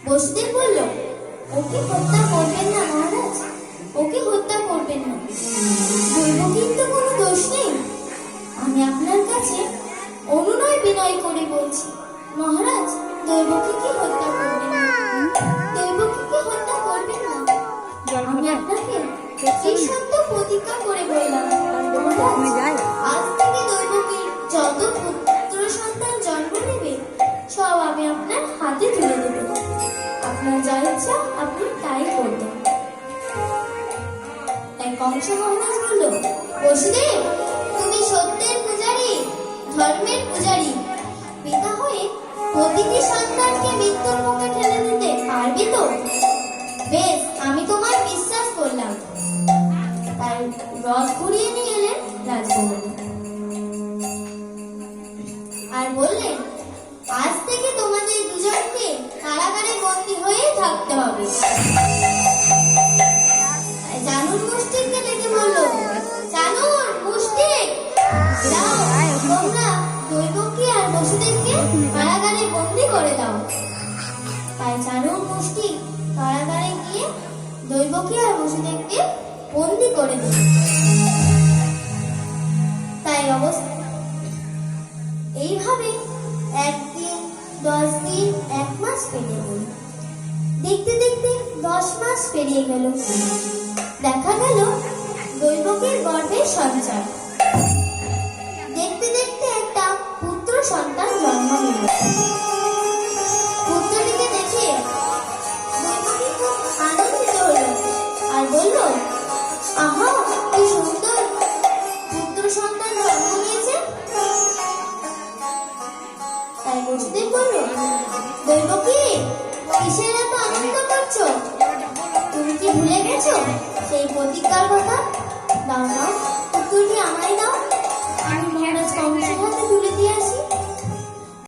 বসুদেব বলল, ওকে হত্যা করবেন না মহারাজ, ওকে হত্যা করবেন না। দৈবকীর তো কোনো দোষ নেই। আমি আপনার কাছে অনুনয় বিনয় করে বলছি, মহারাজ, দৈবকীকে হত্যা করবেন না, দৈবকীকে হত্যা করবেন না। আমি আপনাকে এই সত্য প্রতিজ্ঞা করে বললাম, মহারাজ, আজ থেকে দৈবকীর যত পুত্র সন্তান জন্ম নেবে সব আমি আপনার হাতে তুলে দেব। আপনার যা ইচ্ছা আপনি তাই করবেন। তাই কংস মহারাজ বলল, বসুদেব, তুমি সত্যের পূজারী, ধর্মের পূজারী। পিতা হয়ে প্রতিটি সন্তানকে মৃত্যুর মুখে ঠেলে দিতে পারবে তো? বেশ, আমি তোমার বিশ্বাস করলাম। তাই রথ ঘুরিয়ে নিয়ে এলেন রাজভবনে আর বললেন, আজ থেকে তোমাদের দুজনকে কারাগারে বন্দী হয়ে থাকতে হবে। জানুর মুষ্টিককে ডেকে বলল, জানুর মুষ্টিক, যাও তোমরা দৈবকী আর বসুদেবকে কারাগারে বন্দী করে দাও। তাই জানুর মুষ্টিক কারাগারে গিয়ে দৈবকী আর বসুদেবকে বন্দী করে দিল। তাই অবস্থা এইভাবে 1 দিন, 10 দিন, 1 মাস পেরিয়ে গেল। দেখতে দেখতে 10 মাস পেরিয়ে গেল। দেখা গেল দৈবকীর গর্ভে সঞ্চার। দেখতে দেখতে একটা পুত্র সন্তান জন্ম নিল। পুত্রটিকে দেখে দৈবকী খুব আনন্দিত হলো আর বলল, আহা, কি সুন্দর পুত্র সন্তান জন্ম নিয়েছে। তাই বসুদেব বলল, দৈবকী, কিসের এত আনন্দ করছো? তুমি কি ভুলে গেছো সেই প্রতিজ্ঞার কথা? দাও দাও, পুত্রটি আমায় দাও, আমি মহারাজ কংসের হাতে তুলে দিয়ে আসি।